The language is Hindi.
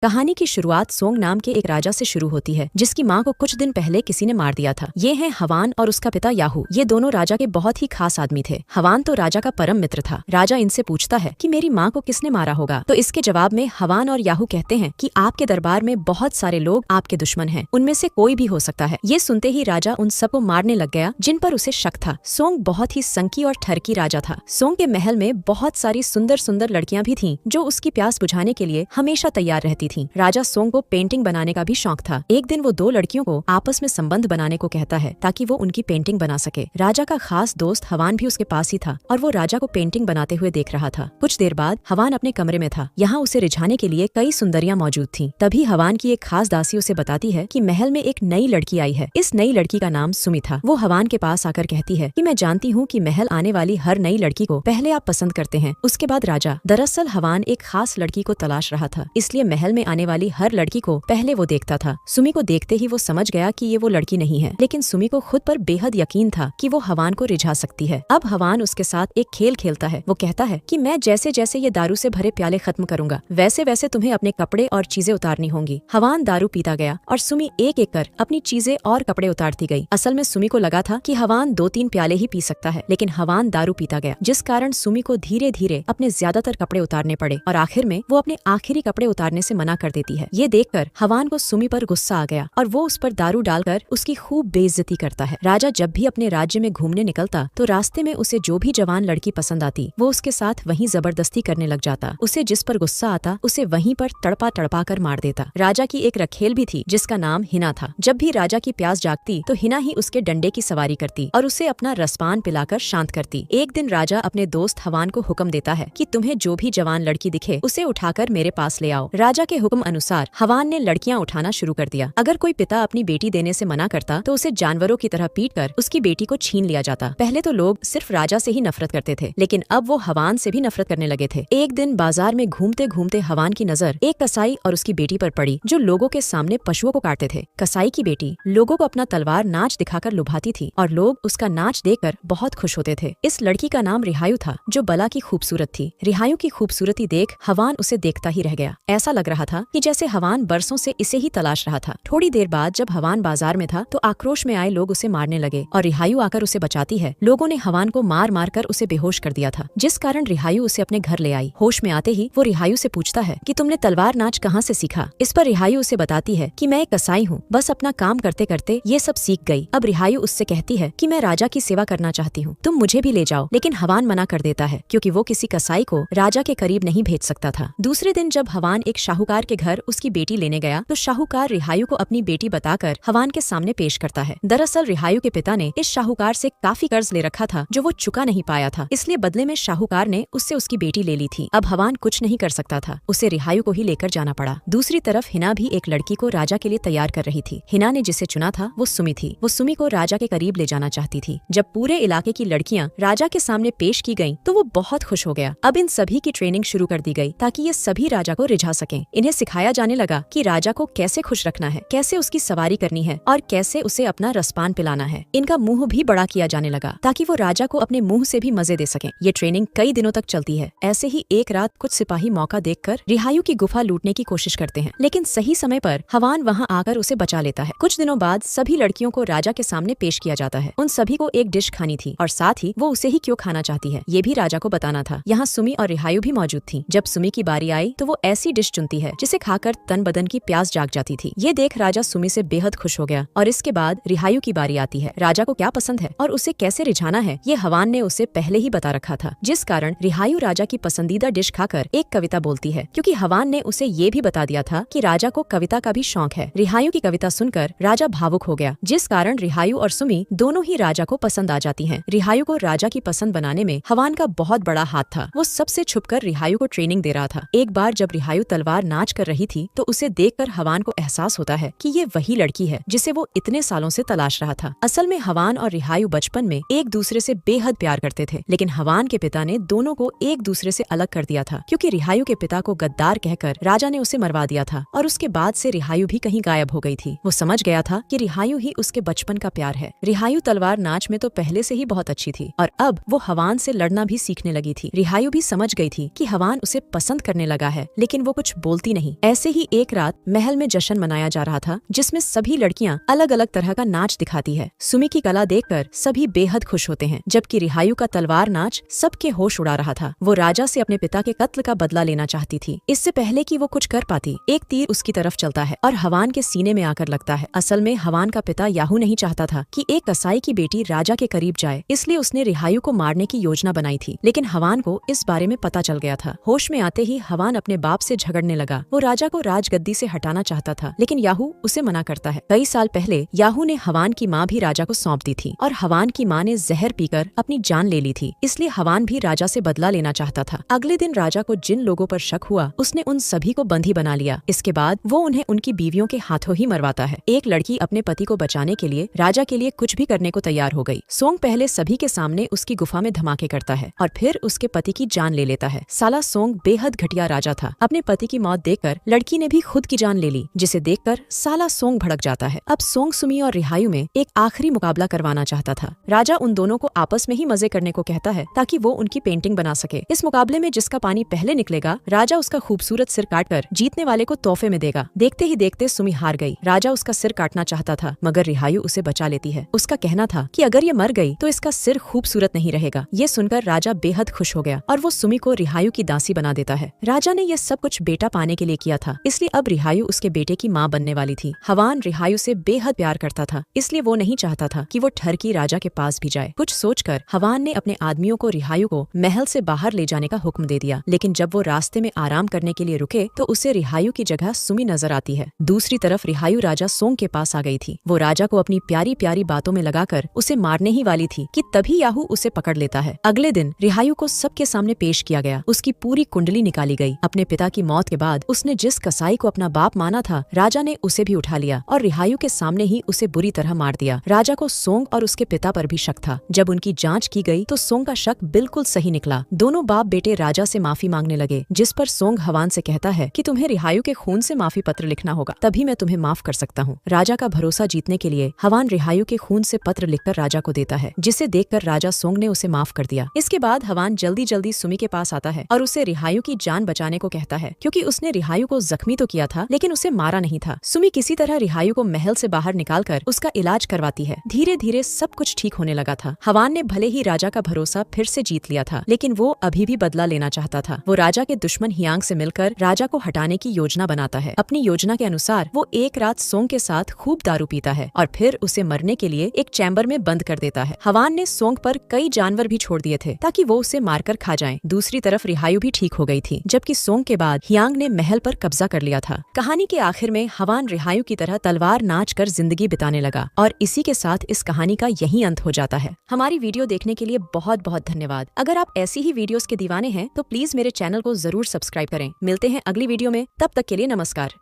कहानी की शुरुआत सोंग नाम के एक राजा से शुरू होती है जिसकी माँ को कुछ दिन पहले किसी ने मार दिया था। ये हैं हवान और उसका पिता याहू। ये दोनों राजा के बहुत ही खास आदमी थे। हवान तो राजा का परम मित्र था। राजा इनसे पूछता है कि मेरी माँ को किसने मारा होगा, तो इसके जवाब में हवान और याहू कहते हैं कि आपके दरबार में बहुत सारे लोग आपके दुश्मन हैं, उनमें से कोई भी हो सकता है। ये सुनते ही राजा उन सबको मारने लग गया जिन पर उसे शक था। सोंग बहुत ही संकी और ठरकी राजा था। सोंग के महल में बहुत सारी सुंदर सुंदर लड़कियां भी थीं जो उसकी प्यास बुझाने के लिए हमेशा तैयार रहती थीं। राजा सोंग को पेंटिंग बनाने का भी शौक था। एक दिन वो दो लड़कियों को आपस में संबंध बनाने को कहता है ताकि वो उनकी पेंटिंग बना सके। राजा का खास दोस्त हवान भी उसके पास ही था और वो राजा को पेंटिंग बनाते हुए देख रहा था। कुछ देर बाद हवान अपने कमरे में था। यहाँ उसे रिझाने के लिए कई सुंदरियां मौजूद थीं। तभी हवान की एक खास दासी उसे बताती है कि महल में एक नई लड़की आई है। इस नई लड़की का नाम सुमी था। वो हवान के पास आकर कहती है कि मैं जानती हूँ कि महल आने वाली हर नई लड़की को पहले आप पसंद करते हैं, उसके बाद राजा। दरअसल हवान एक खास लड़की को तलाश रहा था, इसलिए महल में आने वाली हर लड़की को पहले वो देखता था। सुमी को देखते ही वो समझ गया कि ये वो लड़की नहीं है, लेकिन सुमी को खुद पर बेहद यकीन था कि वो हवान को रिझा सकती है। अब हवान उसके साथ एक खेल खेलता है। वो कहता है कि मैं जैसे जैसे ये दारू से भरे प्याले खत्म करूंगा, वैसे वैसे तुम्हें अपने कपड़े और चीजें उतारनी होंगी। हवान दारू पीता गया और सुमी एक एक कर अपनी चीजें और कपड़े उतारती गई। असल में सुमी को लगा था कि हवान 2-3 प्याले ही पी सकता है, लेकिन हवान दारू पीता गया, जिस कारण सुमी को धीरे धीरे अपने ज्यादातर कपड़े उतारने पड़े और आखिर में वो अपने आखिरी कपड़े उतारने से मना कर देती है। ये देखकर हवान को सुमी पर गुस्सा आ गया और वो उस पर दारू डालकर उसकी खूब बेइज्जती करता है। राजा जब भी अपने राज्य में घूमने निकलता तो रास्ते में उसे जो भी जवान लड़की पसंद आती वो उसके साथ वहीं जबरदस्ती करने लग जाता। उसे जिस पर गुस्सा आता उसे वहीं पर तड़पा तड़पा कर मार देता। राजा की एक रखेल भी थी जिसका नाम हिना था। जब भी राजा की प्यास जागती तो हिना ही उसके डंडे की सवारी करती और उसे अपना रसपान पिलाकर शांत करती। एक दिन राजा अपने दोस्त हवान को हुक्म देता है कि तुम्हें जो भी जवान लड़की दिखे उसे उठाकर मेरे पास ले आओ। राजा के हुक्म अनुसार हवान ने लड़कियां उठाना शुरू कर दिया। अगर कोई पिता अपनी बेटी देने से मना करता तो उसे जानवरों की तरह पीटकर उसकी बेटी को छीन लिया जाता। पहले तो लोग सिर्फ राजा से ही नफरत करते थे, लेकिन अब वो हवान से भी नफरत करने लगे थे। एक दिन बाजार में घूमते घूमते हवान की नजर एक कसाई और उसकी बेटी पर पड़ी जो लोगों के सामने पशुओं को काटते थे। कसाई की बेटी लोगों को अपना तलवार नाच दिखाकर लुभाती थी और लोग उसका नाच देखकर बहुत खुश होते थे। इस लड़की का नाम रिहायू था जो बला की खूबसूरत थी। रिहायू की खूबसूरती देख हवान उसे देखता ही रह गया। ऐसा लग रहा था कि जैसे हवान बरसों से इसे ही तलाश रहा था। थोड़ी देर बाद जब हवान बाजार में था तो आक्रोश में आए लोग उसे मारने लगे और रिहायू आकर उसे बचाती है। लोगों ने हवान को मार मार कर उसे बेहोश कर दिया था, जिस कारण रिहायू उसे अपने घर ले आई। होश में आते ही वो रिहायू से पूछता है कि तुमने तलवार नाच कहाँ से सीखा। इस पर रिहायू उसे बताती है कि मैं एक कसाई हूँ, बस अपना काम करते करते ये सब सीख गई। अब रिहायू उससे कहती है कि मैं राजा की सेवा करना चाहती हूँ, तुम मुझे भी ले जाओ, लेकिन हवान मना कर देता है क्योंकि वो किसी कसाई को राजा के करीब नहीं भेज सकता था। दूसरे दिन जब हवान एक शाहूकार के घर उसकी बेटी लेने गया तो शाहूकार रिहायू को अपनी बेटी बताकर हवान के सामने पेश करता है। दरअसल रिहायू के पिता ने इस शाहूकार से काफी कर्ज ले रखा था जो वो चुका नहीं पाया था, इसलिए बदले में शाहूकार ने उससे उसकी बेटी ले ली थी। अब हवान कुछ नहीं कर सकता था, उसे रिहायू को ही लेकर जाना पड़ा। दूसरी तरफ हिना भी एक लड़की को राजा के लिए तैयार कर रही थी। हिना ने जिसे चुना था वो सुमी थी। वो सुमी को राजा के करीब ले जाना चाहती थी। जब पूरे इलाके की लड़कियां राजा के सामने पेश की गयी तो वो बहुत खुश हो गया। अब इन सभी की ट्रेनिंग शुरू कर दी गई ताकि ये सभी राजा को रिझा सकें। इन्हें सिखाया जाने लगा कि राजा को कैसे खुश रखना है, कैसे उसकी सवारी करनी है और कैसे उसे अपना रसपान पिलाना है। इनका मुंह भी बड़ा किया जाने लगा ताकि वो राजा को अपने मुंह से भी मजे दे सकें। ये ट्रेनिंग कई दिनों तक चलती है। ऐसे ही एक रात कुछ सिपाही मौका देखकर रिहायू की गुफा लूटने की कोशिश करते हैं, लेकिन सही समय पर हवान वहाँ आकर उसे बचा लेता है। कुछ दिनों बाद सभी लड़कियों को राजा के सामने पेश किया जाता है। उन सभी को एक डिश खानी थी और साथ ही वो उसे ही क्यों खाना चाहती है ये भी राजा को बताना था। यहाँ सुमी और रिहायू भी मौजूद थी। जब सुमी की बारी आई तो वो ऐसी डिश चुनती है जिसे खाकर तन बदन की प्यास जाग जाती थी। ये देख राजा सुमी से बेहद खुश हो गया और इसके बाद रिहायू की बारी आती है। राजा को क्या पसंद है और उसे कैसे रिझाना है ये हवान ने उसे पहले ही बता रखा था, जिस कारण रिहायू राजा की पसंदीदा डिश खाकर एक कविता बोलती है, क्योंकि हवान ने उसे ये भी बता दिया था कि राजा को कविता का भी शौक है। रिहायू की कविता सुनकर राजा भावुक हो गया, जिस कारण रिहायू और सुमी दोनों ही राजा को पसंद आ जाती हैं। रिहायू को राजा की पसंद बनाने में हवान का बहुत बड़ा हाथ था। वो सबसे छुपकर रिहायू को ट्रेनिंग दे रहा था। एक बार जब रिहायू तलवार नाच कर रही थी तो उसे देखकर हवान को एहसास होता है कि ये वही लड़की है जिसे वो इतने सालों से तलाश रहा था। असल में हवान और रिहायू बचपन में एक दूसरे से बेहद प्यार करते थे, लेकिन हवान के पिता ने दोनों को एक दूसरे से अलग कर दिया था क्योंकि रिहायू के पिता को गद्दार कहकर राजा ने उसे मरवा दिया था और उसके बाद से रिहायू भी कहीं गायब हो गई थी। वो समझ गया था कि रिहायू ही उसके बचपन का प्यार है। रिहायू तलवार नाच में तो पहले से ही बहुत अच्छी थी और अब वो हवान से लड़ना भी सीखने लगी थी। रिहायू भी समझ गई थी कि हवान उसे पसंद करने लगा है, लेकिन वो कुछ बोलती रुकती नहीं। ऐसे ही एक रात महल में जश्न मनाया जा रहा था, जिसमें सभी लड़कियां अलग अलग तरह का नाच दिखाती है। सुमी की कला देखकर सभी बेहद खुश होते हैं, जबकि रिहायु का तलवार नाच सबके होश उड़ा रहा था। वो राजा से अपने पिता के कत्ल का बदला लेना चाहती थी। इससे पहले कि वो कुछ कर पाती, एक तीर उसकी तरफ चलता है और हवान के सीने में आकर लगता है। असल में हवान का पिता याहू नहीं चाहता था कि एक कसाई की बेटी राजा के करीब जाए, इसलिए उसने रिहायु को मारने की योजना बनाई थी। लेकिन हवान को इस बारे में पता चल गया था। होश में आते ही हवान अपने बाप से झगड़ने लगा। वो राजा को राजगद्दी से हटाना चाहता था, लेकिन याहू उसे मना करता है। कई साल पहले याहू ने हवान की माँ भी राजा को सौंप दी थी और हवान की माँ ने जहर पीकर अपनी जान ले ली थी, इसलिए हवान भी राजा से बदला लेना चाहता था। अगले दिन राजा को जिन लोगों पर शक हुआ, उसने उन सभी को बंदी बना लिया। इसके बाद वो उन्हें उनकी बीवियों के हाथों ही मरवाता है। एक लड़की अपने पति को बचाने के लिए राजा के लिए कुछ भी करने को तैयार हो गई। सोंग पहले सभी के सामने उसकी गुफा में धमाके करता है और फिर उसके पति की जान ले लेता है। साला सोंग बेहद घटिया राजा था। अपने पति की मौत देखकर लड़की ने भी खुद की जान ले ली, जिसे देखकर साला सोंग भड़क जाता है। अब सोंग सुमी और रिहायु में एक आखिरी मुकाबला करवाना चाहता था। राजा उन दोनों को आपस में ही मजे करने को कहता है ताकि वो उनकी पेंटिंग बना सके। इस मुकाबले में जिसका पानी पहले निकलेगा, राजा उसका खूबसूरत सिर काटकर जीतने वाले को तोहफे में देगा। देखते ही देखते सुमी हार गई। राजा उसका सिर काटना चाहता था, मगर रिहायु उसे बचा लेती है। उसका कहना था कि अगर ये मर गई तो इसका सिर खूबसूरत नहीं रहेगा। ये सुनकर राजा बेहद खुश हो गया और वो सुमी को रिहायु की दासी बना देता है। राजा ने यह सब कुछ बेटा पाने के लिए किया था, इसलिए अब रिहायु उसके बेटे की माँ बनने वाली थी। हवान रिहायु से बेहद प्यार करता था, इसलिए वो नहीं चाहता था कि वो ठरकी राजा के पास भी जाए। कुछ सोचकर हवान ने अपने आदमियों को रिहायु को महल से बाहर ले जाने का हुक्म दे दिया। लेकिन जब वो रास्ते में आराम करने के लिए रुके तो उसे रिहायु की जगह सुमी नजर आती है। दूसरी तरफ रिहायु राजा सोंग के पास आ गई थी। वो राजा को अपनी प्यारी प्यारी बातों में लगाकर उसे मारने ही वाली थी कि तभी याहू उसे पकड़ लेता है। अगले दिन रिहायु को सबके सामने पेश किया गया। उसकी पूरी कुंडली निकाली गई। अपने पिता की मौत के बाद उसने जिस कसाई को अपना बाप माना था, राजा ने उसे भी उठा लिया और रिहायु के सामने ही उसे बुरी तरह मार दिया। राजा को सोंग और उसके पिता पर भी शक था। जब उनकी जांच की गई तो सोंग का शक बिल्कुल सही निकला। दोनों बाप बेटे राजा से माफी मांगने लगे, जिस पर सोंग हवान से कहता है कि तुम्हें रिहायु के खून से माफी पत्र लिखना होगा, तभी मैं तुम्हें माफ कर सकता हूँ। राजा का भरोसा जीतने के लिए हवान रिहायु के खून से पत्र लिखकर राजा को देता है, जिसे देखकर राजा सोंग ने उसे माफ कर दिया। इसके बाद हवान जल्दी जल्दी सुमी के पास आता है और उसे रिहायु की जान बचाने को कहता है, क्योंकि उसने रिहायु को जख्मी तो किया था लेकिन उसे मारा नहीं था। सुमी किसी तरह रिहायु को महल से बाहर निकालकर उसका इलाज करवाती है। धीरे धीरे सब कुछ ठीक होने लगा था। हवान ने भले ही राजा का भरोसा फिर से जीत लिया था, लेकिन वो अभी भी बदला लेना चाहता था। वो राजा के दुश्मन हियांग से मिलकर राजा को हटाने की योजना बनाता है। अपनी योजना के अनुसार वो एक रात सोंग के साथ खूब दारू पीता है और फिर उसे मरने के लिए एक चैम्बर में बंद कर देता है। हवान ने सोंग पर कई जानवर भी छोड़ दिए थे ताकि वो उसे मारकर खा जाएं। दूसरी तरफ रिहायु भी ठीक हो गई थी, जबकि सोंग के बाद हियांग ने महल पर कब्जा कर लिया था। कहानी के आखिर में हवान रिहायु की तरह तलवार नाच कर जिंदगी बिताने लगा और इसी के साथ इस कहानी का यही अंत हो जाता है। हमारी वीडियो देखने के लिए बहुत बहुत धन्यवाद। अगर आप ऐसी ही वीडियोस के दीवाने हैं तो प्लीज मेरे चैनल को जरूर सब्सक्राइब करें। मिलते हैं अगली वीडियो में, तब तक के लिए नमस्कार।